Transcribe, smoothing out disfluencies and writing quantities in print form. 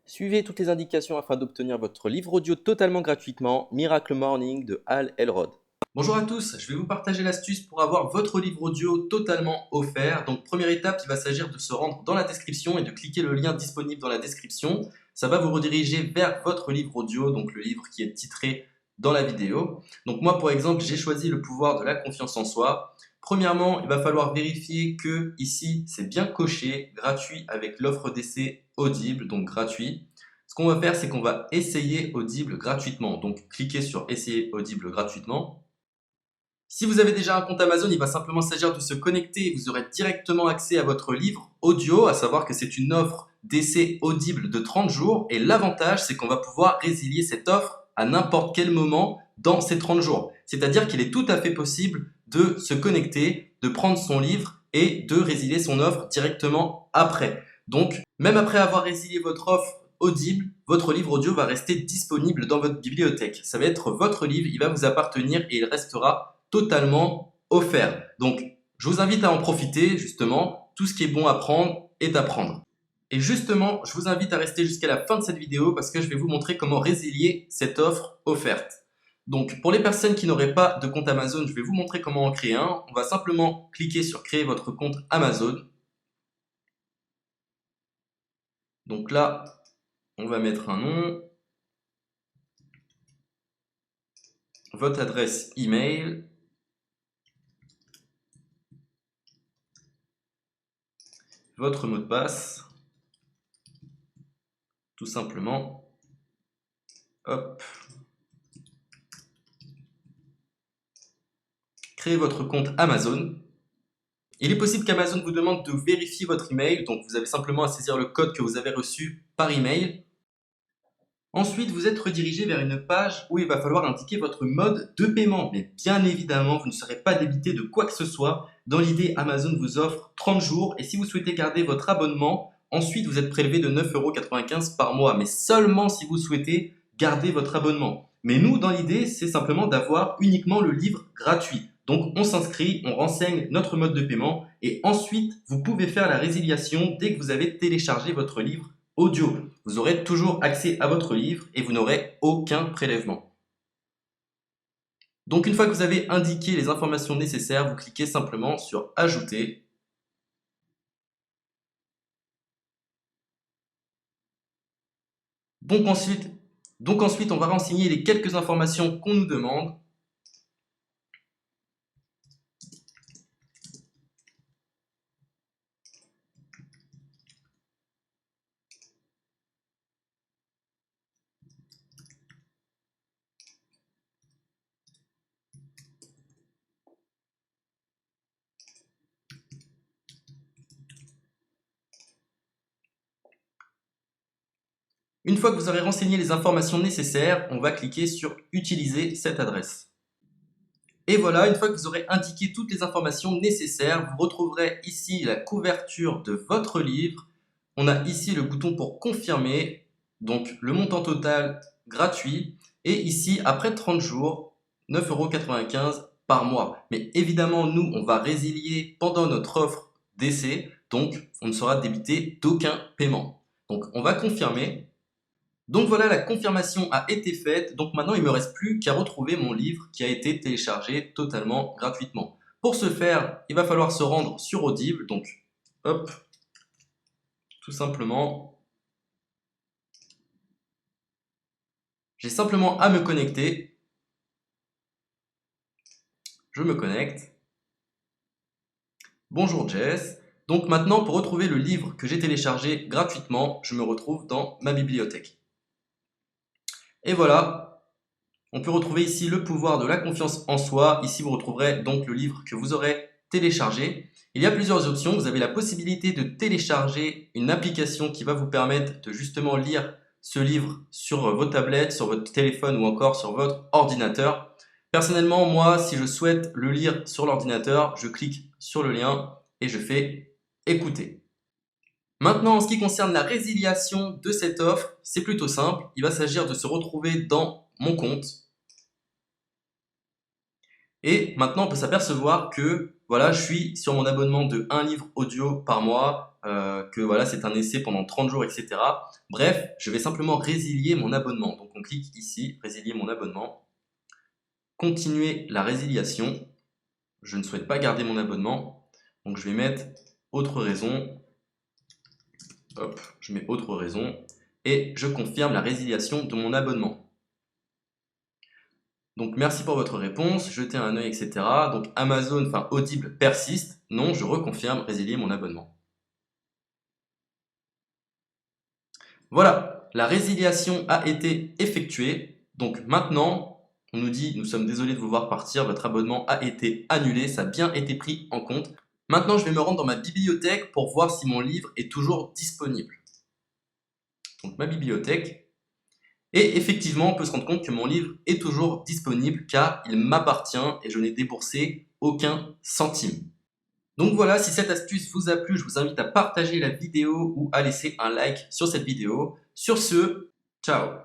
Suivez toutes les indications afin d'obtenir votre livre audio totalement gratuitement, Miracle Morning de Hal Elrod. Bonjour à tous, je vais vous partager l'astuce pour avoir votre livre audio totalement offert. Donc première étape, il va s'agir de se rendre dans la description et de cliquer le lien disponible dans la description. Ça va vous rediriger vers votre livre audio, donc le livre qui est titré dans la vidéo. Donc moi par exemple, j'ai choisi le pouvoir de la confiance en soi. Premièrement, il va falloir vérifier que ici c'est bien coché, gratuit avec l'offre d'essai Audible, donc gratuit. Ce qu'on va faire, c'est qu'on va essayer Audible gratuitement. Donc cliquez sur essayer Audible gratuitement. Si vous avez déjà un compte Amazon, il va simplement s'agir de se connecter et vous aurez directement accès à votre livre audio, à savoir que c'est une offre d'essai Audible de 30 jours et l'avantage c'est qu'on va pouvoir résilier cette offre à n'importe quel moment dans ces 30 jours. C'est-à-dire qu'il est tout à fait possible de se connecter, de prendre son livre et de résilier son offre directement après. Donc, même après avoir résilié votre offre Audible, votre livre audio va rester disponible dans votre bibliothèque. Ça va être votre livre, il va vous appartenir et il restera totalement offert. Donc, je vous invite à en profiter, justement. Tout ce qui est bon à prendre est à prendre. Et justement, je vous invite à rester jusqu'à la fin de cette vidéo parce que je vais vous montrer comment résilier cette offre offerte. Donc, pour les personnes qui n'auraient pas de compte Amazon, je vais vous montrer comment en créer un. On va simplement cliquer sur créer votre compte Amazon. Donc là, on va mettre un nom, votre adresse email, votre mot de passe, tout simplement. Hop. Créez votre compte Amazon. Il est possible qu'Amazon vous demande de vérifier votre email, donc vous avez simplement à saisir le code que vous avez reçu par email. Ensuite, vous êtes redirigé vers une page où il va falloir indiquer votre mode de paiement. Mais bien évidemment, vous ne serez pas débité de quoi que ce soit. Dans l'idée, Amazon vous offre 30 jours et si vous souhaitez garder votre abonnement, ensuite vous êtes prélevé de 9,95 € par mois, mais seulement si vous souhaitez garder votre abonnement. Mais nous, dans l'idée, c'est simplement d'avoir uniquement le livre gratuit. Donc on s'inscrit, on renseigne notre mode de paiement et ensuite vous pouvez faire la résiliation dès que vous avez téléchargé votre livre audio. Vous aurez toujours accès à votre livre et vous n'aurez aucun prélèvement. Donc une fois que vous avez indiqué les informations nécessaires, vous cliquez simplement sur Ajouter. Donc ensuite, on va renseigner les quelques informations qu'on nous demande. Une fois que vous aurez renseigné les informations nécessaires, on va cliquer sur Utiliser cette adresse. Et voilà, une fois que vous aurez indiqué toutes les informations nécessaires, vous retrouverez ici la couverture de votre livre. On a ici le bouton pour confirmer, donc le montant total gratuit. Et ici, après 30 jours, 9,95 € par mois. Mais évidemment, nous, on va résilier pendant notre offre d'essai, donc on ne sera débité d'aucun paiement. Donc on va confirmer. Donc voilà, la confirmation a été faite, donc maintenant il ne me reste plus qu'à retrouver mon livre qui a été téléchargé totalement gratuitement. Pour ce faire, il va falloir se rendre sur Audible, donc hop, tout simplement, j'ai simplement à me connecter, je me connecte, bonjour Jess, donc maintenant pour retrouver le livre que j'ai téléchargé gratuitement, je me retrouve dans ma bibliothèque. Et voilà, on peut retrouver ici le pouvoir de la confiance en soi. Ici, vous retrouverez donc le livre que vous aurez téléchargé. Il y a plusieurs options. Vous avez la possibilité de télécharger une application qui va vous permettre de justement lire ce livre sur vos tablettes, sur votre téléphone ou encore sur votre ordinateur. Personnellement, moi, si je souhaite le lire sur l'ordinateur, je clique sur le lien et je fais écouter. Maintenant, en ce qui concerne la résiliation de cette offre, c'est plutôt simple. Il va s'agir de se retrouver dans mon compte. Et maintenant, on peut s'apercevoir que voilà, je suis sur mon abonnement de 1 livre audio par mois que voilà, c'est un essai pendant 30 jours, etc. Bref, je vais simplement résilier mon abonnement. Donc on clique ici, résilier mon abonnement. Continuer la résiliation. Je ne souhaite pas garder mon abonnement. Donc je vais mettre autre raison. Hop, je mets autre raison. Et je confirme la résiliation de mon abonnement. Donc merci pour votre réponse, jetez un œil, etc. Donc Amazon, enfin Audible persiste. Non, je reconfirme, résilier mon abonnement. Voilà, la résiliation a été effectuée. Donc maintenant, on nous dit, nous sommes désolés de vous voir partir, votre abonnement a été annulé, ça a bien été pris en compte. Maintenant, je vais me rendre dans ma bibliothèque pour voir si mon livre est toujours disponible. Donc ma bibliothèque. Et effectivement, on peut se rendre compte que mon livre est toujours disponible car il m'appartient et je n'ai déboursé aucun centime. Donc voilà, si cette astuce vous a plu, je vous invite à partager la vidéo ou à laisser un like sur cette vidéo. Sur ce, ciao!